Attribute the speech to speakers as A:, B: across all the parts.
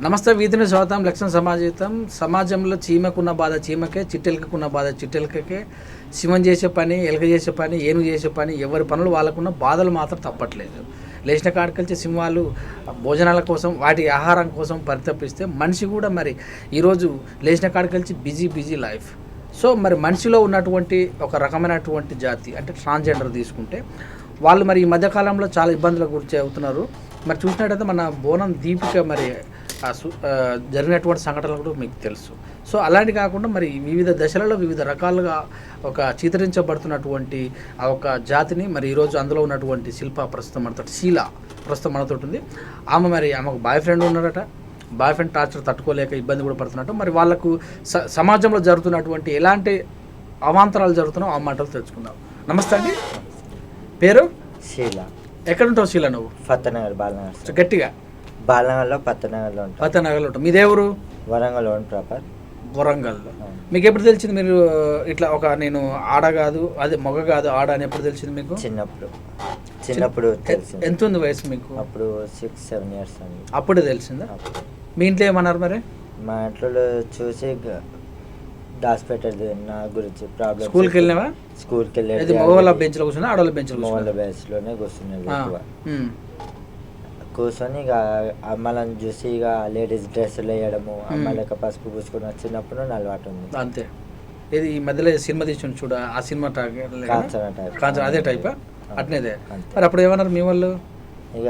A: నమస్తే వీధిని స్వాగతం లక్ష్మణ సమాజం. సమాజంలో చీమకున్న బాధ చీమకే, చిట్టెలకున్న బాధ చిట్టెలకే, సింహం చేసే పని, ఎలుక చేసే పని, ఏనుగు చేసే పని, ఎవరి పనులు వాళ్ళకున్న బాధలు మాత్రం తప్పట్లేదు. లేచిన కాడికెళ్ళి సింహాలు భోజనాల కోసం, వాటి ఆహారం కోసం పరితపిస్తే మనిషి కూడా మరి ఈరోజు లేచిన కాడికెళ్ళి బిజీ లైఫ్. సో మరి మనిషిలో ఉన్నటువంటి ఒక రకమైనటువంటి జాతి అంటే ట్రాన్స్జెండర్ తీసుకుంటే వాళ్ళు మరి ఈ మధ్యకాలంలో చాలా ఇబ్బందులకు గురి అవుతున్నారు. మరి చూసినట్టయితే మన బోనం దీపిక మరి జరిగినటువంటి సంఘటనలు కూడా మీకు తెలుసు. సో అలాంటి కాకుండా మరి వివిధ దశలలో వివిధ రకాలుగా ఒక చిత్రించబడుతున్నటువంటి ఆ ఒక జాతిని మరి ఈరోజు అందులో ఉన్నటువంటి శిల్ప ప్రస్తుతం మనతో శీల ప్రస్తుతం మనతో ఉంది. ఆమెకు బాయ్ ఫ్రెండ్ ఉన్నారట. బాయ్ ఫ్రెండ్ టార్చర్ తట్టుకోలేక ఇబ్బంది కూడా పడుతున్నట్టు మరి వాళ్ళకు సమాజంలో జరుగుతున్నటువంటి ఎలాంటి అవాంతరాలు జరుగుతున్నాయో ఆ మాటలు తెలుసుకుందాం. నమస్తే అండి, పేరు
B: శీల.
A: ఎక్కడుంటావు శీల నువ్వు?
B: ఫతనగర్, బాలనగర్.
A: గట్టిగా
B: బాలనగర్లో ఫతనగర్లో ఉంటాం.
A: ఫతనగర్లో ఉంటాం. మీదేవరు?
B: వరంగల్ ప్రాపర్.
A: వరంగల్లో. మీకు ఎప్పుడు తెలిసింది మీరు ఇట్లా ఒక నేను ఆడ కాదు అదే మొగ కాదు ఆడ అని ఎప్పుడు తెలిసింది మీకు?
B: చిన్నప్పుడు తెలిసింది.
A: ఎంత ఉంది వయసు మీకు?
B: అప్పుడు 6-7 years అండి.
A: అప్పుడే తెలిసిందా? మీ ఇంట్లో ఏమన్నారు మరి?
B: మా ఇంట్లో చూసి దాచిపెట్టేది నా గురించి ప్రాబ్లమ్.
A: స్కూల్కి వెళ్ళినావా?
B: స్కూల్కి వెళ్ళేది.
A: మగవాళ్ళ బెంచ్లో కూర్చున్నా ఆడవాళ్ళ బెంచ్లో?
B: మగవాళ్ళ బెంచ్లోనే కూర్చునేది ఎక్కువ. కూర్చొని ఇక అమ్మాయిలను చూసి ఇక లేడీస్ డ్రెస్సులు వేయడము, అమ్మాయిలకి పసుపు పూసుకొని వచ్చినప్పుడు అలవాటు ఉంది.
A: అంతే. ఇది ఈ మధ్యలో సినిమా తీసుకుని చూడ ఆ సినిమా కాంచన అదే టైపా? అట్నేదే. మరి అప్పుడు ఏమన్నారు మీ వాళ్ళు?
B: ఇక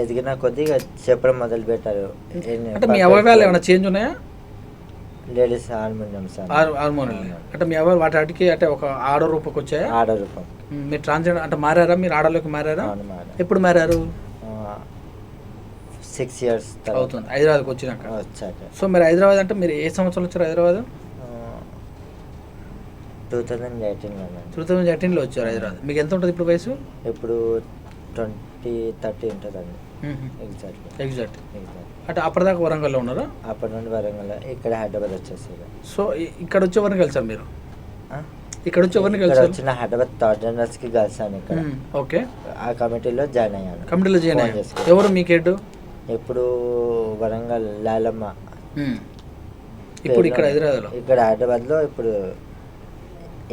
B: ఎదిగిన కొద్దిగా చెప్పడం మొదలు పెట్టారు.
A: అంటే మీ అవయవాలు ఏమైనా చేంజ్ ఉన్నాయా?
B: Ladies harmonium sir.
A: హార్మోనియం అంటే మీ అవయవాలు వాటికి అంటే ఒక ఆడ రూపకు వచ్చాయా?
B: ఆడ రూపం.
A: మీరు ట్రాన్స్జెండర్ అంటే మారారా? మీరు ఆడలోకి మారారా? ఎప్పుడు మారారు?
B: 6 years
A: అవుతుంది హైదరాబాద్కి వచ్చినాక.
B: వచ్చాక.
A: సో మీరు హైదరాబాద్ అంటే మీరు ఏ సంవత్సరం వచ్చారు హైదరాబాద్? 2018లో వచ్చారు హైదరాబాద్. మీకు ఎంత ఉంటుంది ఇప్పుడు వయసు?
B: ఇప్పుడు 20-30 ఉంటుందండి.
A: ఎగ్జాక్ట్. అంటే అప్పటిదాకా వరంగల్లో ఉన్నారా?
B: అప్పటి నుండి వరంగల్, ఇక్కడ హైదరాబాద్ వచ్చేసి.
A: సో ఇక్కడ వచ్చే ఎవరిని కలిసారు మీరు? ఇక్కడ వచ్చి ఎవరిని కలిసారు?
B: వచ్చిన హైదరాబాద్ థర్డ్ జనరల్స్కి కలిసాను ఇక్కడ. ఓకే. ఆ కమిటీలో జాయిన్ అయ్యాను.
A: కమిటీలో జాయిన్ అయ్యాను. ఎవరు మీకు హెడ్?
B: ఇప్పుడు వరంగల్ లాలమ్మ.
A: ఇప్పుడు ఇక్కడ హైదరాబాద్లో?
B: ఇక్కడ హైదరాబాద్లో ఇప్పుడు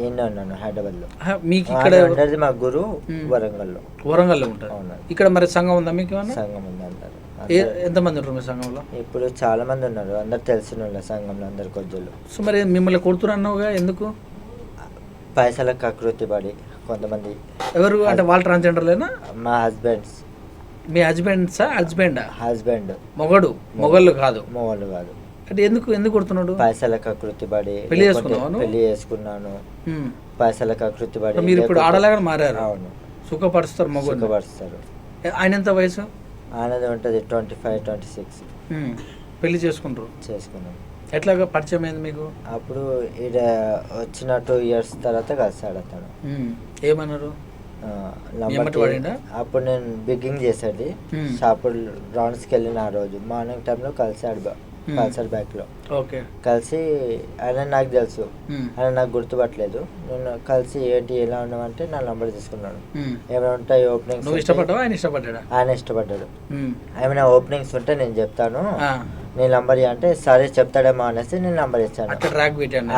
B: ఎన్నో ఉన్నాను హైదరాబాద్లో.
A: మీకు ఇక్కడ
B: ఉంటుంది మా గురు వరంగల్లో
A: ఉంటారు. ఇక్కడ మరి సంఘం ఉందా మీకు?
B: సంఘం ఉంది అంటారు.
A: ఎంతమంది ఉంటారు మీ సంఘంలో?
B: ఇప్పుడు చాలా మంది ఉన్నారు, అందరు తెలిసిన వాళ్ళు సంఘంలో, అందరు కొద్దులు.
A: సో మరి మిమ్మల్ని కొడుతున్నావుగా ఎందుకు?
B: పైసలకు కకృతి పడి కొంతమంది.
A: ఎవరు అంటే వాళ్ళు ట్రాన్స్జెండర్లేనా?
B: మా హస్బెండ్స్.
A: మీ హస్బెండ్సా?
B: హస్బెండ్.
A: మొగళ్ళు కాదు అంటే ఎందుకు కొడుతున్నాడు?
B: పైసలకు కకృతి పడి. పెళ్లి చేసుకున్నాను. పైసలకు కకృతి పడి.
A: మీరు ఇప్పుడు ఆడలాగా మారారు. అవును. సుఖపరుస్తారు మగవాళ్ళు.
B: సుఖపరుస్తారు.
A: ఆయన ఎంత వయసు?
B: ఆయనది ఉంటుంది 25-26.
A: పెళ్లి చేసుకున్నాను. ఎట్లాగా పరిచయం అయింది మీకు? అప్పుడు
B: ఇక్కడ వచ్చిన 2 years తర్వాత కలిసాడు అతను.
A: ఏమన్నారు?
B: అప్పుడు నేను బిగ్గింగ్ చేసేది షాపు రౌండ్స్కి వెళ్ళిన ఆ రోజు మార్నింగ్ టైంలో కలిసాడు పల్సర్ బ్యాక్ లో. కలిసి ఆయన నాకు తెలుసు, ఆయన నాకు గుర్తుపట్టలేదు. నేను కలిసి ఏంటి ఎలా ఉన్నామంటే నా నంబర్ తీసుకున్నాను. ఏమైనా ఉంటాయి ఓపెనింగ్స్? ఆయన ఇష్టపడ్డాడు. ఏమైనా ఓపెనింగ్స్ ఉంటే నేను చెప్తాను, నీ నంబర్ అంటే సరే చెప్తాడేమో అనేసి నేను నంబర్ ఇచ్చాను.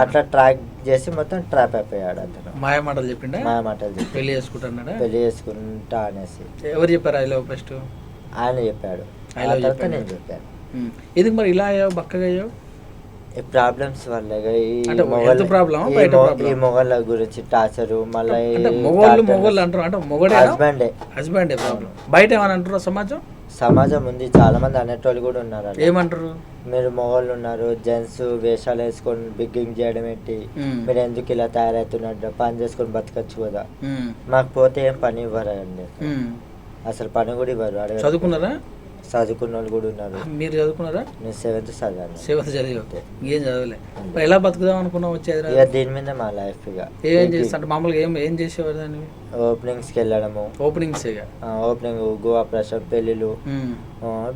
B: అట్లా ట్రాక్ చేసి మొత్తం ట్రాప్ అయిపోయాడు అతను.
A: మాయమాటలు చెప్పి పెళ్లి
B: చేసుకుంటా అనేసి.
A: ఎవరు చెప్పారు? ఫస్ట్
B: ఆయన చెప్పాడు, తర్వాత నేను చెప్పాను.
A: ఎందుకు మరి ఇలా అయ్యావు, బక్కగా అయ్యావు?
B: ఈ ప్రాబ్లమ్స్ వల్ల
A: ఈ
B: మొగళ్ళ గురించి టార్చరు. మళ్ళీ
A: మొగోళ్ళు అంటారు అంటే హస్బెండే ప్రాబ్లం. బయట ఏమని అంటారు?
B: సమాజం ఉంది, చాలా మంది అనేటోళ్ళు కూడా ఉన్నారు.
A: ఏమంటారు?
B: మీరు మొగోళ్ళు ఉన్నారు, జెంట్స్ వేషాలు వేసుకొని బిగ్గింగ్ చేయడం ఏంటి, మీరు ఎందుకు ఇలా తయారవుతున్నట్టు, పని చేసుకొని బతకచ్చు కదా. మాకు పోతే ఏం పని ఇవ్వరు అండి, అసలు పని కూడా ఇవ్వరు.
A: చదువుకున్నారా?
B: చదువుకున్న వాళ్ళు కూడా ఉన్నారు.
A: మీరు చదువుకున్నారా?
B: నేను 7th చదివాను.
A: 7th చదివితే ఏం చదవలే. ఎలా బతుకుదాం అనుకున్నావు? వచ్చేది
B: దీని మీద మా లైఫ్. ఇక
A: ఏం చేస్తా మామూలుగా ఏం చేసేవారు? దాన్ని
B: ఓపెనింగ్స్కి వెళ్ళడము. ఓపెనింగ్ గోవా ప్రసాద్ పెళ్ళిళ్ళు,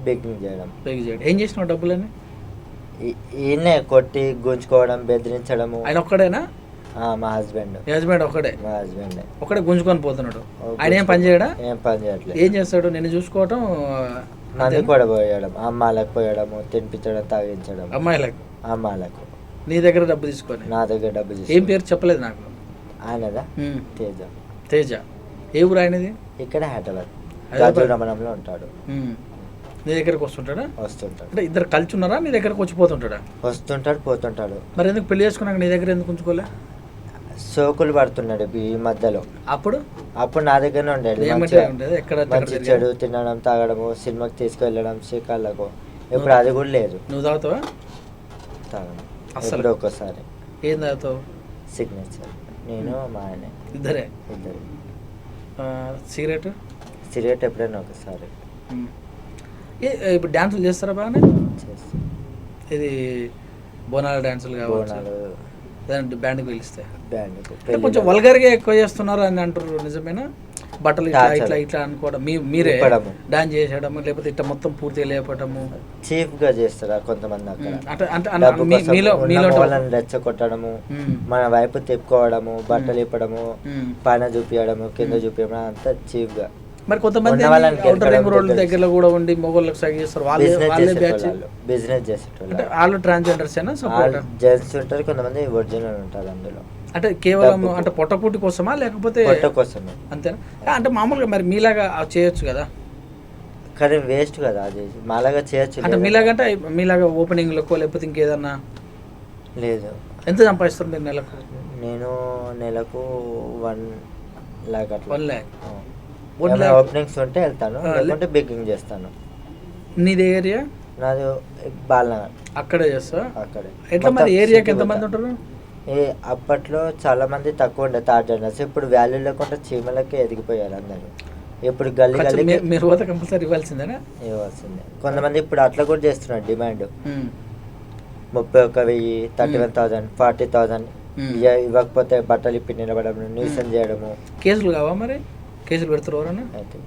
B: బిగ్గింగ్ చేయడం.
A: ఏం చేసినావు డబ్బులని?
B: ఈయనే కొట్టి గుంజుకోవడం, బెదిరించడము.
A: ఆయన ఒక్కడేనా?
B: మా హస్బెండ్
A: ఒకడే గుంజుకొని పోతున్నాడు. ఆయన ఏం పని చేయడా?
B: ఏం పని చేయట్లేదు.
A: ఏం చేస్తాడు? నేను చూసుకోవటం
B: మందు కూడా పోయడం, అమ్మాయిలకు పోయడము, తినిపించడం, తాగించడం.
A: అమ్మాయిలకు నీ దగ్గర డబ్బు తీసుకొని?
B: నా దగ్గర డబ్బు తీసుకొని.
A: ఏం పేరు చెప్పలేదు నాకు.
B: ఆయనదా? తేజ.
A: తేజ. ఏ ఊరు ఆయనది?
B: ఇక్కడ హైదరాబాద్ రమణంలో ఉంటాడు.
A: నీ దగ్గరకు వస్తుంటాడా?
B: వస్తుంటాడు.
A: అంటే ఇద్దరు కలిసి ఉన్నారా? నీ దగ్గరకు వచ్చి పోతుంటాడా?
B: వస్తుంటాడు, పోతుంటాడు.
A: మరి ఎందుకు పెళ్లి చేసుకున్నాక నీ దగ్గర ఎందుకు ఉంచుకోలే?
B: సోకులు పడుతున్నాడు ఈ మధ్యలో.
A: అప్పుడు
B: నా దగ్గరనే ఉండేది. మంచి చెడు తినడం, తాగడము, సినిమాకి తీసుకెళ్ళడం, షికార్లకు. ఇప్పుడు అది కూడా లేదు.
A: నువ్వు తాగుతావా?
B: తాగను అసలు. ఒక్కసారి.
A: ఏం తాగుతావు?
B: సిగ్నేచర్. నేను మా ఆయన
A: ఇద్దరు. సిగరెట్
B: ఎప్పుడైనా ఒకసారి.
A: ఇప్పుడు డ్యాన్సులు చేస్తారా బాగానే? ఇది బోనాల డ్యాన్సులు కావాలి, బ్యాండ్కి పిలిస్తే. కొంచెం వల్గర్గా ఎక్కువ చేస్తున్నారు అని అంటారు, నిజమేనా? బట్టలు ఇట్లా ఇట్లా ఇట్లా అనుకోవడం, మీరే డాన్స్ చేసేయడం, లేకపోతే ఇట్లా మొత్తం పూర్తిగా లేపడము,
B: చీఫ్ గా చేస్తారా కొంతమంది అక్కడ. రెచ్చగొట్టడము, మన వైపు తిప్పుకోవడము, బట్టలు ఇప్పడము, పైన చూపించడము, కింద చూపించడం, అంతా చీఫ్ గా.
A: మరి కొంతమంది అవుటర్ రింగ్ రోడ్ దగ్గర కూడా ఉండి మొగోళ్ళకి సాగు చేస్తారు,
B: బిజినెస్ చేసేటోళ్ళు.
A: వాళ్ళు ట్రాన్స్జెండర్స్
B: జెంట్స్ ఉంటారు, కొంతమంది ఒరిజినల్ ఉంటారు అందులో.
A: అంటే కేవలం అంటే పొట్టకూటి కోసమా లేకపోతే
B: పొట్ట కోసమే?
A: అంతేనా? అంటే మామూలుగా మరి మీలాగా చేయొచ్చు కదా?
B: కానీ వేస్ట్ కదా అది. మాలాగా చేయొచ్చు
A: అంటే మీలాగా, అంటే మీలాగా ఓపెనింగ్ లకో లేకపోతే ఇంకేదన్నా
B: లేదు.
A: ఎంత సంపాదిస్తారు మీరు నెలకు?
B: నేను నెలకు 1 lakh అట్లా.
A: 1 lakh
B: ఓపెనింగ్స్ ఉంటే వెళ్తాను, లేకుంటే బెగ్గింగ్ చేస్తాను.
A: నీది ఏరియా?
B: నాది బాలనగర్.
A: అక్కడే చేస్తా?
B: అక్కడే.
A: ఎట్లా మరి ఏరియాకి ఎంతమంది ఉంటారు?
B: అప్పట్లో చాలా మంది తక్కువ ఉండే థర్డ్ జనరల్స్. ఇప్పుడు వాల్యూ లేకుండా చీమలకే ఎదిగిపోయారు అందరూ. ఇప్పుడు గల్లీ గల్లీ
A: మీరు పోతే కంపల్సరీ ఇవ్వాల్సిందేనా?
B: ఇవ్వాల్సిందే. కొంతమంది ఇప్పుడు అట్లా కూడా చేస్తున్నారు డిమాండ్. 31,000, 31,000, 40,000 ఇవ్వకపోతే బట్టలు ఇప్పి నిలబడము, న్యూసెన్స్ చేయడము.
A: కేసులు కావా మరి? కేసులు పెడతారు ఎవరన్నా?
B: అయితే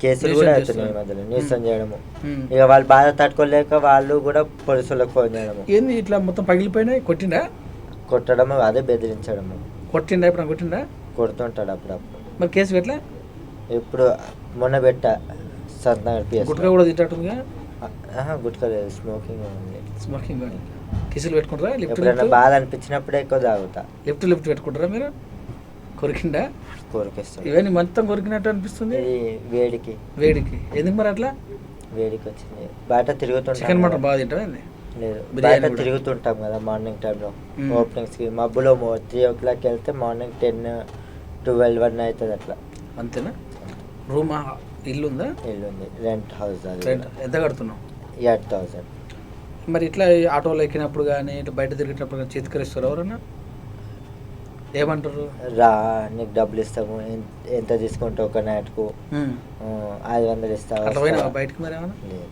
B: కేసులు కూడా అవుతున్నాయి మధ్యలో, న్యూసెన్స్ చేయడము. ఇక వాళ్ళు బాధ తట్టుకోలేక వాళ్ళు కూడా పోలీసులకు ఫోన్ చేయడము.
A: ఏంది ఇట్లా మొత్తం పగిలిపోయినాయి?
B: కొట్టడము, అదే బెదిరించడము.
A: కొట్టిండా?
B: కొడుతుంటాడు అప్పుడప్పుడు.
A: మరి కేసు పెట్టలే?
B: ఇప్పుడు మొన్న పెట్టా సత్నగర్.
A: గుట్కా కూడా తింటుందిగా?
B: గుట్కా లేదు, స్మోకింగ్.
A: కేసులు పెట్టుకుంటారా?
B: ఎప్పుడైనా బాధ అనిపించినప్పుడే ఎక్కువ తాగుతా.
A: లిఫ్ట్ పెట్టుకుంటారా మీరు? కొరికిండా?
B: కొరికిస్తాను.
A: ఇవన్నీ మొత్తం కొరికినట్టు అనిపిస్తుంది.
B: వేడికి
A: ఎందుకు మరి అట్లా?
B: వేడికి వచ్చింది. బయట తిరుగుతుంటాం.
A: చికెన్ మటన్ బాగా తింటావా?
B: లేదు, బయట తిరుగుతుంటాం కదా మార్నింగ్ టైంలో ఓపెనింగ్స్కి. మబ్బులో 3 o'clock వెళ్తే మార్నింగ్ 10, 12, 1 అవుతుంది అట్లా.
A: అంతేనా? రూమ్ ఇల్లు ఉందా?
B: ఇల్లు ఉంది, రెంట్ హౌస్.
A: ఎంత కడుతున్నావు?
B: 8,000.
A: మరి ఇట్లా ఆటోలో ఎక్కినప్పుడు కానీ ఇట్లా బయట తిరిగేటప్పుడు కానీ చేతికరిస్తారు ఎవరన్నా? ఏమంటారు?
B: రా, నీకు డబ్బులు ఇస్తాము, ఎంత తీసుకుంటావు ఒక నైట్కు? 500 ఇస్తావు.
A: అట్లా పోయినా బయటకు మరి ఏమన్నా?
B: లేదు.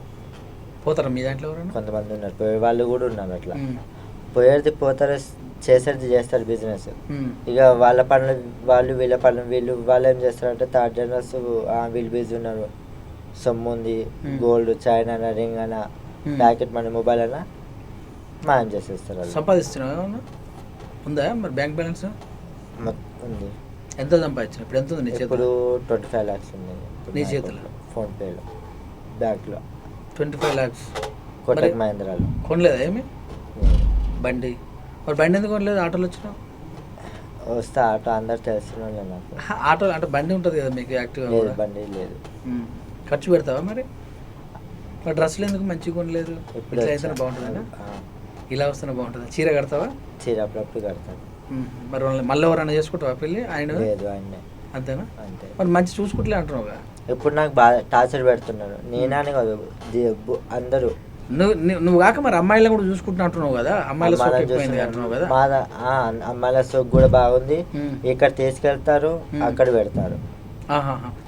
A: పోతారా మీ దాంట్లో ఎవరన్నా?
B: కొంతమంది ఉన్నారు, పోయే వాళ్ళు కూడా ఉన్నారు. అట్లా పోయేది పోతారు, చేసేది చేస్తారు బిజినెస్. ఇక వాళ్ళ పనులు వాళ్ళు, వీళ్ళ పనులు వాళ్ళు ఏం చేస్తారంటే థర్డ్ జనరల్స్ వీళ్ళు బిజీ ఉన్నారు, సొమ్ము ఉంది, గోల్డ్, చైన్ అన్న, రింగ్ అన్న, ప్యాకెట్ మనీ, మొబైల్ అన్న మాయం చేసేస్తారు.
A: సంపాదిస్తున్నావు ఏమన్నా? ఉందా మరి బ్యాంక్ బ్యాలెన్స్?
B: ఉంది.
A: ఎంత సంపాదించిన? ఇప్పుడు ఎంత ఉంది నీ చేతిలో?
B: ఇప్పుడు 25 lakhs ఉంది
A: నీ చేతిలో.
B: ఫోన్పేలో, బ్యాంక్లో
A: 25 lakhs.
B: కోటక్ మహేంద్రాలో.
A: కొనలేదా ఏమి బండి? మరి బండి ఎందుకు కొనలేదు? ఆటోలో వచ్చినావు?
B: వస్తే ఆటో అందరు తెలిసిన నాకు.
A: ఆటో అంటే బండి ఉంటుంది కదా మీకు యాక్టివ్?
B: లేదు, బండి లేదు.
A: ఖర్చు పెడతావా మరి? డ్రెస్సులు ఎందుకు మంచిగా కొనలేదు? ఇప్పుడు అయితే బాగుంటుందా? ఇలా వస్తున్నా బాగుంటుందా? చీర కడతావా?
B: చీర అప్పుడప్పుడు కడతాను.
A: మరి మళ్ళీ ఎవరైనా చేసుకుంటావా పెళ్ళి? ఆయన
B: లేదు, ఆయనే.
A: అంతేనా?
B: అంతే.
A: మరి మంచి చూసుకుంటలే అంటున్నావుగా.
B: ఇప్పుడు నాకు బాగా టార్చర్ పెడుతున్నాను. నేనే కాదు, అందరూ.
A: నువ్వు కాక మరి అమ్మాయిలను కూడా చూసుకుంటున్నా అంటున్నావు కదా? అమ్మాయిల సోక్ ఎక్కువైంది అంటున్నావు కదా?
B: అమ్మాయిల సోక్ కూడా బాగుంది. ఇక్కడ తీసుకెళ్తారు, అక్కడ పెడతారు.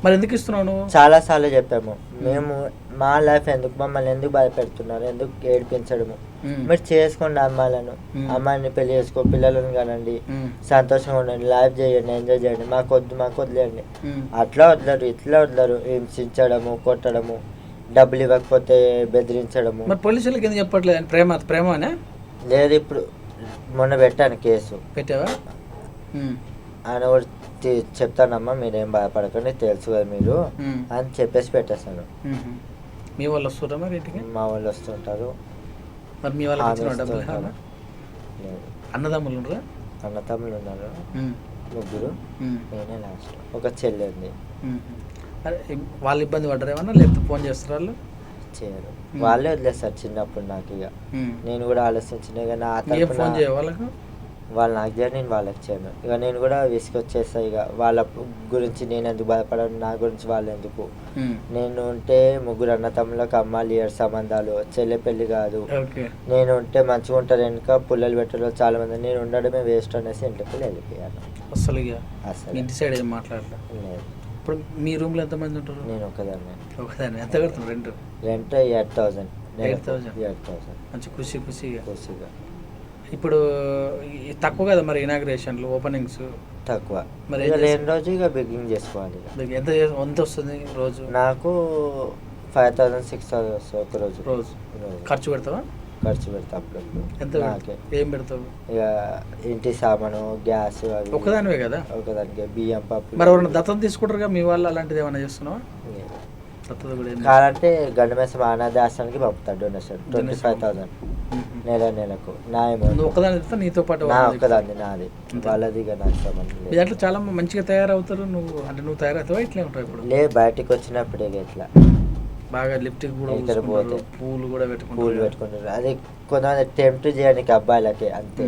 A: మరి ఎందుకు ఇస్తున్నావు నువ్వు?
B: చాలా సార్లు చెప్పాము మేము, మా లైఫ్ ఎందుకు, మమ్మల్ని ఎందుకు బాధపెడుతున్నారు, ఎందుకు ఏడిపించడము, మీరు చేసుకోండి అమ్మాయిలను, అమ్మాయిని పెళ్లి చేసుకో, పిల్లలను కానండి, సంతోషంగా ఉండండి, లైఫ్ చేయండి, ఎంజాయ్ చేయండి, మాకు వదిలేయండి. అట్లా వదలరు, ఇట్లా వదలరు, హింసించడము, కొట్టడము, డబ్బులు ఇవ్వకపోతే బెదిరించడము.
A: మరి పోలీసులకి ఎందుకు చెప్పట్లేదు? ప్రేమనే
B: లేదు. ఇప్పుడు మొన్న పెట్టాను కేసు.
A: పెట్టావా?
B: ఆయన కూడా చెప్తానమ్మా, మీరేం బాధపడకండి, తెలుసు కదా మీరు అని చెప్పేసి పెట్టేస్తాను.
A: మీ వాళ్ళు వస్తుంటారా మరి ఇంటికి?
B: మా వాళ్ళు వస్తుంటారు.
A: మరి మీ వాళ్ళకి ఇచ్చిన డబ్బులు
B: లేదు.
A: అన్నదమ్ములు ఉండరా?
B: అన్నతమ్ములు ఉన్నారు 3, నేనే లాస్ట్. ఒక చెల్లి ఉంది.
A: అరే వాళ్ళు ఇబ్బంది పడ్డారు ఏమన్నా, లేకపోతే ఫోన్ చేస్తారు వాళ్ళు?
B: చేయరు, వాళ్ళే వదిలేస్తారు చిన్నప్పుడు నాకు. ఇక నేను కూడా ఆలోచించిన ఇక నా
A: ఫోన్ చేయ వాళ్ళకు,
B: వాళ్ళు నాకు చేయరు, నేను వాళ్ళకి చేయను. ఇక నేను కూడా విసుకొచ్చేస్తా. ఇక వాళ్ళ గురించి నేను ఎందుకు బాధపడను, నా గురించి వాళ్ళు ఎందుకు. నేను ఉంటే 3 అన్నతమ్ములకు అమ్మాయిలు 7 సంబంధాలు, చెల్లె పెళ్లి కాదు. నేను ఉంటే మంచిగా ఉంటారు, వెనుక పుల్లలు పెట్టలో చాలా మంది. నేను ఉండడమే వేస్ట్ అనేసి ఇంట్లోకి వెళ్ళిపోయాను.
A: అసలు ఇక ఇంటి సైడ్ ఏం మాట్లాడలేదు. ఇప్పుడు మీ రూమ్లో ఎంతమంది ఉంటారు?
B: నేను ఒకదాన్ని.
A: ఎంత కడుతున్నారు రెంట్?
B: రెంట్ 8,000.
A: 8,000 మంచి ఖుషిగా. ఇప్పుడు తక్కువ కదా మరి ఇనాగ్రేషన్లు, ఓపెనింగ్స్
B: తక్కువ. మరి లేని రోజు ఇక బిగినింగ్ చేసుకోవాలి.
A: ఎంత వస్తుంది రోజు?
B: నాకు 5,000 6,000 వస్తుంది ఒక రోజు.
A: ఖర్చు పెడతావా?
B: ఖర్చు పెడతా అప్పుడప్పుడు.
A: ఎంత? ఏం పెడతావు? ఇక
B: ఇంటి సామాను, గ్యాస్.
A: ఒకదానివే కదా?
B: ఒకదానికి బియ్యం, పప్పు.
A: మరి ఎవరైనా దత్తత తీసుకుంటారుగా మీ వాళ్ళు, అలాంటిది ఏమైనా చేస్తున్నావా?
B: కాదంటే గండమేసం అనాథాశ్రమానికి పంపుతాడు డొనేషన్ 25,000 నెలకు.
A: ఒకదాని నీతో పాటు
B: ఒక్కదాన్ని నాది, వాళ్ళది నాకు సంబంధం లేదు.
A: దాంట్లో చాలా మంచిగా తయారవుతారు. నువ్వు తయారవుతావా ఇట్లా ఉంటావు ఇప్పుడు?
B: లే, బయటకు వచ్చినప్పుడే ఇట్లా
A: బాగా లిప్టిక్ కూడా
B: పోతే
A: పూలు కూడా
B: పెట్టుకుంటారు. అది కొంతమంది టెంప్ట్ చేయడానికి అబ్బాయిలకి అంతే.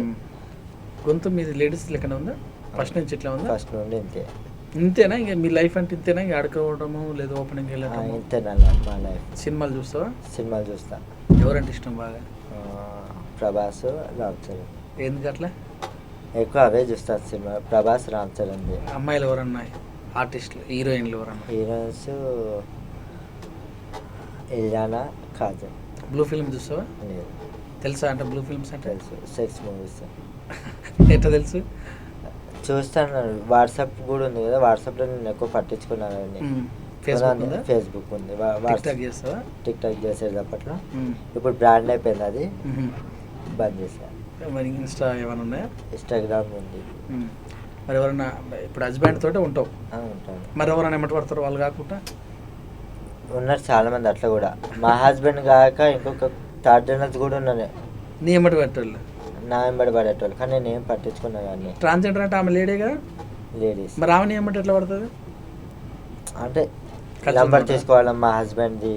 A: గొంతు మీది లేడీస్ లెక్కన ఉందా ఫస్ట్ నుంచి? ఇట్లా ఉందా?
B: ఫస్ట్ నుండి ఇంతే.
A: ఇంతేనా? ఇంకా మీ లైఫ్ అంటే ఇంతేనా? ఇంకా ఆడుకోవడము లేదా ఓపెనింగ్ వెళ్ళడం
B: ఇంతేనా మా లైఫ్?
A: సినిమాలు చూస్తావా?
B: సినిమాలు చూస్తా.
A: ఎవరంటే ఇష్టం బాగా?
B: ప్రభాస్, రామ్ చరణ్.
A: ఎందుకు అట్లా?
B: ఎక్కువ అవే చూస్తాను సినిమా, ప్రభాస్, రామ్ చరణ్.
A: అమ్మాయిలు ఎవరన్నా ఆర్టిస్టులు, హీరోయిన్లు ఎవరన్నా?
B: Heroines Ileana, Kajal.
A: Blue film చూస్తావా?
B: లేదు.
A: తెలుసా అంటే బ్లూ ఫిల్మ్స్ అంటే?
B: తెలుసు, సెక్స్ మూవీస్.
A: ఎట్లా తెలుసు?
B: చూస్తాను, వాట్సాప్ కూడా ఉంది కదా, వాట్సాప్లో నేను ఎక్కువ పట్టించుకున్నాను. ఫేస్బుక్ ఉంది. టిక్ టాక్ చేసేది అప్పట్లో. ఇప్పుడు బ్రాండ్ అయిపోయింది, అది బంద్ చేశాను.
A: ఇన్స్టా ఏమైనా ఉన్నాయా?
B: ఇన్స్టాగ్రామ్ ఉంది.
A: మరి ఎవరైనా ఇప్పుడు హస్బెండ్ తోటే ఉంటావు?
B: ఉంటాను.
A: మరి ఎవరైనా ఎమ్మటి పడతారు వాళ్ళు కాకుండా?
B: ఉన్నారు చాలా మంది అట్లా కూడా. మా హస్బెండ్ కాక ఇంకొక 3rd జనర్స్ కూడా ఉన్నారు
A: నీ ఎమ్మటి పట్టేవాళ్ళు,
B: నా వెంబడి పడేటోళ్ళు. కానీ నేను ఏం పట్టించుకున్నా కానీ.
A: ట్రాన్స్జెండర్ అంటే ఆమె లేడీగా?
B: లేడీస్.
A: మరి ఆమె ఎమ్మటి ఎట్లా పడుతుంది
B: అంటే నంబర్ తీసుకోవాలి మా హస్బెండ్ది.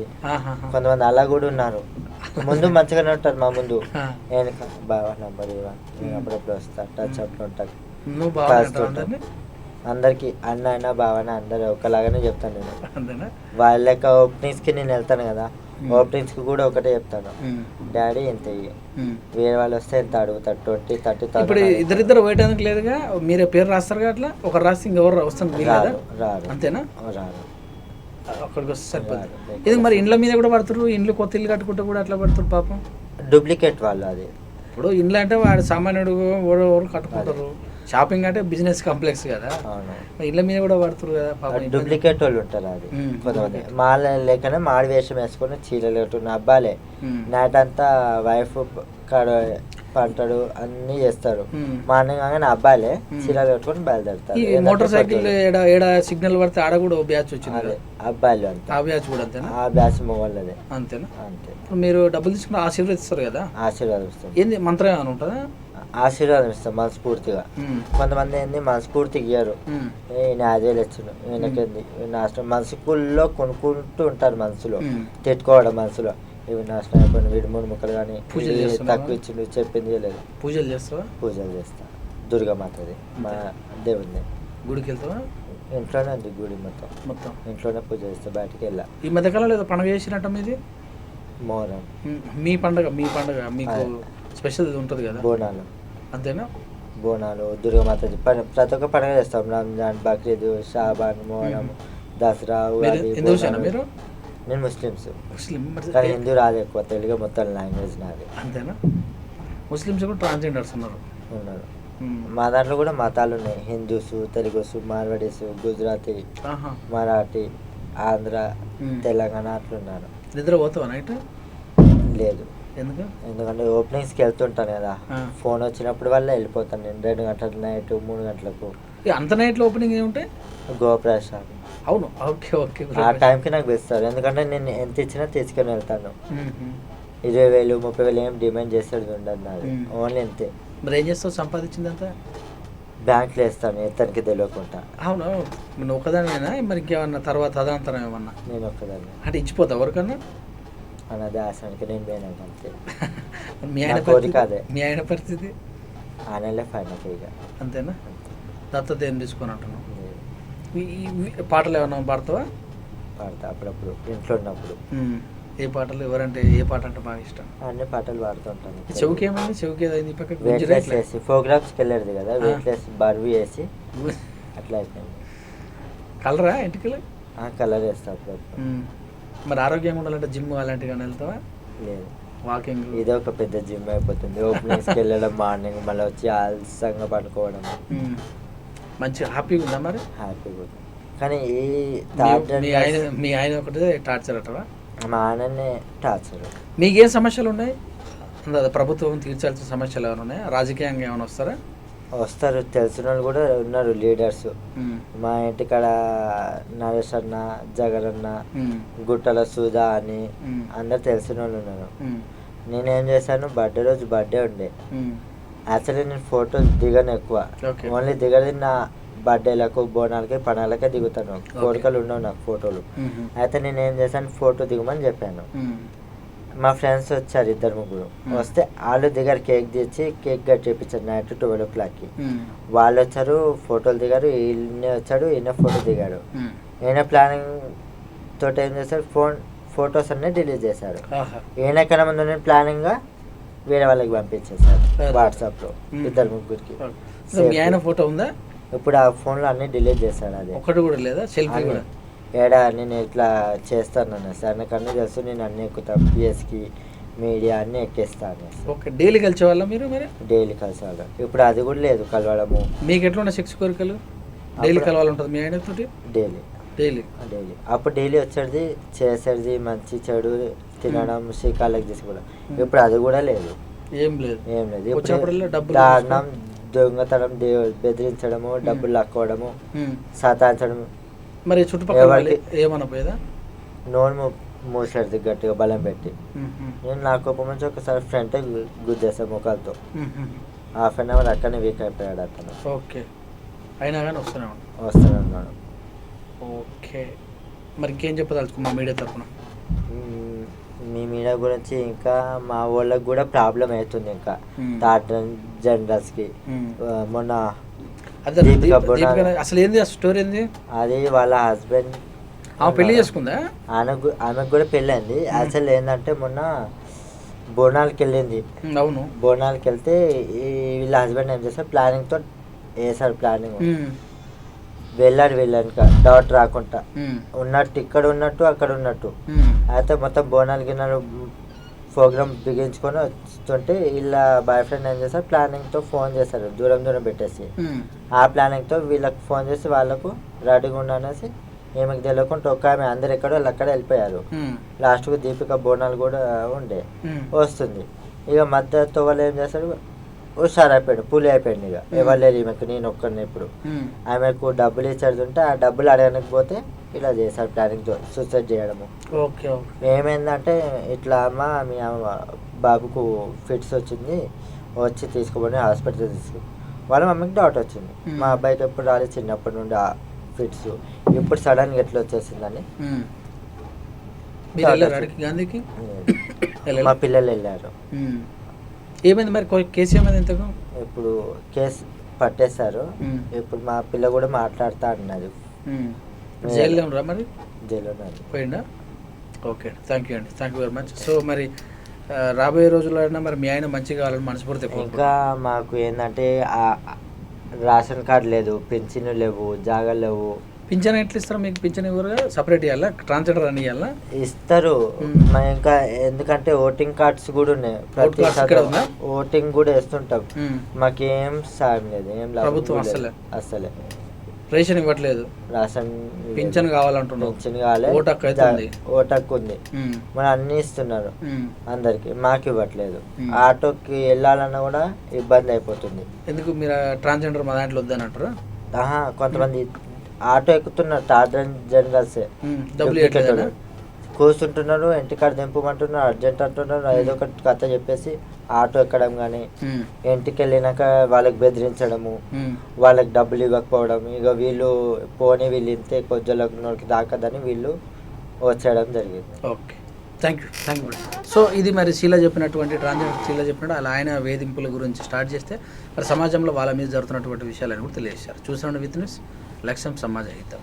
B: కొంతమంది అలా కూడా ఉన్నారు. ముందు మంచిగానే ఉంటారు, మా ముందు నేను బాగా నంబర్ ఇవ్వ, నేను అప్పుడప్పుడు వస్తా, టచ్ అప్పుడు ఉంటాను. అందరికి అన్న అయినా బావనా అందరు ఒకలాగానే చెప్తాను నేను. వాళ్ళ లెక్క ఓపెనింగ్స్కి నేను వెళ్తాను కదా, ఓపెనింగ్స్కి కూడా ఒకటే చెప్తాను, డాడీ ఎంత వేరే వాళ్ళు వస్తే ఎంత అడుగుతాడు, 20, 30.
A: ఇప్పుడు ఇద్దరిద్దరు వేయడానికి లేదుగా, మీరే పేరు రాస్తారు అట్లా ఒకరు రాసి ఇంకెవరు వస్తుంది?
B: రారు.
A: అంతేనా?
B: రారు.
A: అక్కడికి వస్తే సరిపోదు. ఇది మరి ఇండ్ల మీద కూడా పడుతున్నారు, ఇండ్లు కొత్త ఇల్లు కట్టుకుంటే కూడా అట్లా పడుతుంది పాపం.
B: డూప్లికేట్ వాళ్ళు. అది
A: ఇప్పుడు ఇండ్లు అంటే వాడు సామాన్యుడు ఎవరు కట్టుకుంటారు, షాపింగ్ అంటే బిజినెస్ కాంప్లెక్స్ కదా, ఇళ్ళ మీద కూడా పడుతున్నారు కదా పాపం.
B: డూప్లికేట్ వాళ్ళు ఉంటారు. అది కొంతమంది మాల లేకనే మాడి వేషం వేసుకుని చీరలు కట్టుకున్న అబ్బాలే నైట్ అంతా వైఫ్ కాడ పంటడు అన్ని చేస్తారు. మార్నింగ్ కాగానే అబ్బాయిలే చీరలు కట్టుకొని బయలుదేరుతారు.
A: మోటార్ సైకిల్ ఏడా సిగ్నల్ పడితే ఆడ కూడా బ్యాచ్ వచ్చింది, అదే
B: అబ్బాయిలు అంతే.
A: ఆ బ్యాచ్ కూడా అంతేనా? ఆ
B: బ్యాచ్ మొగోళ్ళదే.
A: అంతేనా?
B: అంతే.
A: ఇప్పుడు మీరు డబ్బులు తీసుకుని ఆశీర్వదిస్తారు కదా,
B: ఆశీర్వాదం ఇస్తారు.
A: ఏంది మంత్రం ఏమైనా ఉంటుందా?
B: ఆశీర్వాదం ఇస్తాం మనస్ఫూర్తిగా. కొంతమంది ఏంది మనస్ఫూర్తిగా ఇయ్యారు, ఈయన అదే లెచ్చును, ఈయనకేంది నాశనం మనసుకుల్లో కొనుక్కుంటూ ఉంటారు. మనసులో తిట్టుకోవడం, మనసులో ఇవి నాశనం అయిపోయిన వీడి 3 ముక్కలు కానీ తక్కువ ఇచ్చిండు, చెప్పింది లేదు.
A: పూజలు చేస్తావా?
B: పూజలు చేస్తా. దుర్గామాతది మా దేవుడిని.
A: గుడికి వెళ్తావా?
B: ఇంట్లోనే ఉంది గుడి, మొత్తం ఇంట్లోనే పూజ చేస్తా, బయటికి వెళ్ళా.
A: ఈ మధ్యకాలంలో ఏదో పండుగ చేసినట్టు మీది
B: మొహరం.
A: మీ పండుగ మీకు స్పెషల్ ఉంటుంది కదా,
B: బోనాలు.
A: అంతేనా?
B: బోనాలు, దుర్గామాత ప్రతి ఒక్క పండుగ చేస్తాం. రంజాన్, బక్రీద్, షాబాన్, మొహరం, దసరా.
A: మీరు?
B: నేను ముస్లిమ్స్, కానీ హిందూ రాదు ఎక్కువ, తెలుగు మొత్తం లాంగ్వేజ్ నాది.
A: అంతేనా? ముస్లిమ్స్ కూడా ట్రాన్స్జెండర్స్ ఉన్నారు?
B: మా దాంట్లో కూడా మతాలు ఉన్నాయి, హిందూస్, తెలుగుస్, మార్వాడీస్, గుజరాతీ, మరాఠీ, ఆంధ్ర, తెలంగాణ అట్లున్నారు.
A: నిద్ర పోతావా నైట్?
B: లేదు.
A: ఎందుకంటే
B: ఓపెనింగ్స్కి వెళ్తుంటాను కదా, ఫోన్ వచ్చినప్పుడు వల్ల వెళ్ళిపోతాను నేను. 2 గంటలకు నైట్, 3 గంటలకు.
A: అంత నైట్లో ఓపెనింగ్ ఏముంటాయి?
B: గృహప్రవేశాలు.
A: అవును. ఓకే. ఓకే.
B: ఆ టైంకి నాకు పిలుస్తారు. ఎందుకంటే నేను ఎంత ఇచ్చినా తీసుకొని వెళ్తాను. 20,000 30,000 ఏం డిమాండ్ చేసేది ఉండదు నాది. ఓన్లీ అంతే.
A: మరి ఏం చేస్తావు సంపాదించిందంతా?
B: బ్యాంక్లో వేస్తాను ఇతనికి తెలియకుండా.
A: అవును. నువ్వు ఒక్కదానివేనా మరి ఇంకేమన్నా తర్వాత అదంతరం ఏమన్నా?
B: నేను ఒక్కదాన్ని.
A: అంటే ఇచ్చిపోతావు ఎవరికన్నా?
B: అన్నది ఆశానికి నేను పోయినాను అంతే.
A: మీ
B: నా
A: ఆయన
B: కోరిక
A: పరిస్థితి?
B: అదే.
A: మీ ఆయన పరిస్థితి
B: ఆ నెలే ఫైనల్ ఇక.
A: అంతేనా?
B: అంతే.
A: దత్తత ఏం తీసుకొని అంటున్నావు?
B: లేదు.
A: పాటలు ఏమన్నా పాడతావా?
B: పాడతా అప్పుడప్పుడు ఇంట్లో ఉన్నప్పుడు.
A: ఏ పాటలు? ఎవరంటే ఏ పాట అంటే బాగా ఇష్టం?
B: అన్ని పాటలు పాడుతుంటాను.
A: చెవుకి ఏమైంది? చెవుకి ఏదైంది? పక్కకి
B: వెయిట్లెస్ వేసి ప్రోగ్రామ్స్కి వెళ్ళేది కదా, వెయిట్లెస్ బరువు వేసి అట్లా అయిపోయింది.
A: కలరా ఇంటికి?
B: కలర్ వేస్తా అప్పుడప్పుడు.
A: మరి ఆరోగ్యంగా ఉండాలంటే జిమ్ అలాంటివి కానీ వెళ్తావా?
B: లేదు.
A: వాకింగ్?
B: ఇదే ఒక పెద్ద జిమ్ అయిపోతుంది. ఓపెనింగ్స్కి వెళ్ళడం, మార్నింగ్ మళ్ళీ వచ్చి ఆలస్యంగా పడుకోవడం.
A: మంచి హ్యాపీగా ఉందా మరి?
B: హ్యాపీగా ఉంది. కానీ ఈ
A: మీ ఆయన ఒకటే టార్చర్ అటవా?
B: మా ఆయననే టార్చర్.
A: మీకేం సమస్యలు ఉన్నాయి? ప్రభుత్వం తీర్చాల్సిన సమస్యలు ఏమైనా ఉన్నాయా? రాజకీయంగా ఏమైనా వస్తారా?
B: వస్తారు, తెలిసిన వాళ్ళు కూడా ఉన్నారు లీడర్స్. మా ఇంటికాడ నరేష్ అన్న, జగన్ అన్న, గుట్టల సుధా అని అందరు తెలిసిన వాళ్ళు ఉన్నారు. నేనేం చేశాను, బర్త్డే రోజు బర్త్డే ఉండే, యాక్చువల్లీ నేను ఫోటోలు దిగను ఎక్కువ. ఓన్లీ దిగది నా బర్త్డేలకు, బోనాలకి, పండుగలకే దిగుతాను. కోరికలు ఉండవు నాకు ఫోటోలు. అయితే నేను ఏం చేశాను, ఫోటో దిగమని చెప్పాను. మా ఫ్రెండ్స్ వచ్చారు 2-3. వస్తే వాళ్ళు దిగారు, కేక్ తెచ్చి కేక్ కట్ చేయించారు నైట్ 12 o'clockకి. వాళ్ళు వచ్చారు, ఫోటోలు దిగారు. ఈయన వచ్చాడు, ఈయన ఫోటో దిగాడు. ఈయన ప్లానింగ్ తోటి ఏం చేశారు, ఫొటోస్ అన్నీ డిలీట్ చేశారు. ఈయన కన్నా ముందు ప్లానింగ్గా వేరే వాళ్ళకి పంపించేశారు వాట్సాప్లో 2-3కి.
A: ఫోటో ఉందా?
B: ఇప్పుడు ఆ ఫోన్లో అన్నీ డిలీట్ చేశాడు. అది
A: ఒకటి కూడా లేదా? సెల్ఫీ కూడా
B: ఏడా నేను ఇట్లా చేస్తాను సార్, నాకు అన్నీ తెలుసు, నేను అన్నీ ఎక్కుతాను, పిఎస్కి మీడియా అన్నీ ఎక్కేస్తాను.
A: ఓకే. డైలీ కలిసే వాళ్ళ మీరు? మరి
B: డైలీ కలిసేవాళ్ళం. ఇప్పుడు అది కూడా లేదు కలవడము.
A: మీకు ఎట్లా ఉన్న సెక్స్ కోరికలు? డైలీ కలవాలంటుంది మీ ఆయనతోటి?
B: Daily
A: daily
B: daily. అప్పుడు డైలీ వచ్చేది, చేసేది, మంచి చెడు తినడం, శ్రీకాళ్ళకి తీసుకోవడం. ఇప్పుడు అది కూడా లేదు.
A: ఏం లేదు.
B: ఏం లేదు. దారుణం, దొంగతనం, బెదిరించడము, డబ్బులు లాక్కోవడము, సతాయించడం.
A: మరి చుట్టుపక్కల ఏమన్నా పోయేదా?
B: నోరు మూసేది గట్టిగా బలం పెట్టి. నేను నా కోపం నుంచి ఒకసారి ఫ్రంట్ గుద్దేసా ముఖాలతో. ½ అక్కడనే వీక్ అయిపోయాడు అతను.
A: ఓకే. అయినా కానీ
B: వస్తానన్నాడు.
A: ఓకే. మరి ఇంకేం చెప్పదలుచుకో మా మీడియా తరఫున?
B: మీ మీడియా గురించి ఇంకా మా వాళ్ళకి కూడా ప్రాబ్లం అవుతుంది. ఇంకా థర్డ్ జనరల్స్కి మొన్న
A: అసలు ఏంది ఆ స్టోరీ? ఏంది
B: అది? వాళ్ళ హస్బెండ్
A: పెళ్లి చేసుకుందా?
B: ఆమెకు కూడా పెళ్ళి అయింది. అసలు ఏంటంటే మొన్న బోనాలకి వెళ్ళింది.
A: అవును.
B: బోనాలకి వెళ్తే వీళ్ళ హస్బెండ్ ఏం చేస్తారు, ప్లానింగ్తో వేసారు. ప్లానింగ్ వెళ్ళాను డౌట్ రాకుండా ఉన్నట్టు, ఇక్కడ ఉన్నట్టు అక్కడ ఉన్నట్టు. అయితే మొత్తం బోనాలు గిన్నెలు ప్రోగ్రామ్ బిగించుకొని వస్తుంటే వీళ్ళ బాయ్ ఫ్రెండ్ ఏం చేస్తారు, ప్లానింగ్తో ఫోన్ చేశారు దూరం పెట్టేసి. ఆ ప్లానింగ్తో వీళ్ళకి ఫోన్ చేసి వాళ్ళకు రెడీగా ఉండనేసి ఈమెకు తెలియకుండా ఒక ఆమె అందరు ఎక్కడో అక్కడ వెళ్ళిపోయారు. లాస్ట్కు దీపిక బోనాలు కూడా ఉండే వస్తుంది. ఇక మధ్యతో వాళ్ళు ఏం చేస్తారు, హుషారు అయిపోయాడు, పులి అయిపోయాడు. ఇక ఎవరు లేరు ఈమెకు, నేను ఒక్కడిని. ఇప్పుడు ఆమెకు డబ్బులు ఇచ్చేది ఉంటే ఆ డబ్బులు అడగడానికి పోతే ఇలా చేశారు ప్లానింగ్తో సూసైడ్ చేయడము. ఏమైందంటే ఇట్లా అమ్మ మీ బాబుకు ఫిట్స్ వచ్చింది, వచ్చి తీసుకోబోని హాస్పిటల్ తీసుకు. వాళ్ళ మమ్మీకి డౌట్ వచ్చింది, మా అబ్బాయికి ఎప్పుడు రాలేదు చిన్నప్పటి నుండి ఆ ఫిట్స్, ఇప్పుడు సడన్గా ఎట్లా వచ్చేసిందని. మా పిల్లలు వెళ్ళారు.
A: ఏమైంది మరి? కేసు ఏమైంది? ఇంతకు
B: ఇప్పుడు కేసు పట్టేశారు. ఇప్పుడు మా పిల్ల కూడా మాట్లాడుతా అన్నది.
A: జైల్లో ఉండరా మరి?
B: జైల్లో
A: పోయిందా? ఓకే. థ్యాంక్ యూ అండి, thank you very much. So మరి రాబోయే రోజుల్లో అయినా మరి మీ ఆయన మంచిగా కావాలని మనస్ఫూర్తి.
B: ఇంకా మాకు ఏంటంటే రేషన్ కార్డు లేదు, పింఛన్ లేవు, జాగాలు లేవు.
A: పింఛన్ ఎట్లా ఇస్తారు మీకు? పింఛన్ ఎవరుగా సపరేట్ ఇవ్వాలా? ట్రాన్స్జెండర్ అని ఇవ్వాలా?
B: ఇస్తారు. ఇంకా ఎందుకంటే ఓటింగ్ కార్డ్స్ కూడా ఉన్నాయి, ప్రతి ఓటింగ్ కూడా వేస్తుంటాం. మాకేం సాయం లేదు, ఏం
A: ప్రభుత్వం
B: అసలే
A: రేషన్ ఇవ్వట్లేదు.
B: రేషన్
A: పింఛన్ కావాలంటున్నాం,
B: పింఛన్ కావాలి, ఓటక్కు ఉంది, మన అన్ని ఇస్తున్నారు అందరికి, మాకు ఇవ్వట్లేదు. ఆటోకి వెళ్ళాలన్నా కూడా ఇబ్బంది అయిపోతుంది.
A: ఎందుకు? మీరు ట్రాన్స్జెండర్ మా దాంట్లో వద్దని అంటారా?
B: కొంతమంది ఆటో ఎక్కుతున్నారు టార్జన్ జనరల్సే
A: డబ్బులు
B: కూర్చుంటున్నారు, ఇంటికాడ దింపమంటున్నారు, అర్జెంట్ అంటున్నారు, ఏదో ఒకటి కథ చెప్పేసి ఆటో ఎక్కడం కానీ ఇంటికి వెళ్ళినాక వాళ్ళకి బెదిరించడము, వాళ్ళకి డబ్బులు ఇవ్వకపోవడం, ఇక వీళ్ళు వీళ్ళు ఇంతే కొద్దిలోకి దాకదని వీళ్ళు వచ్చేయడం జరిగింది.
A: Okay, thank you. సో ఇది మరి శీల చెప్పినటువంటి ట్రాన్స్జెండర్ శీల చెప్పినట్టు అలా ఆయన వేధింపుల గురించి స్టార్ట్ చేస్తే మరి సమాజంలో వాళ్ళ మీద జరుగుతున్నటువంటి విషయాలను కూడా తెలియజేశారు. చూసిన విత్ న్యూస్, లక్ష్యం సమాజ హితం.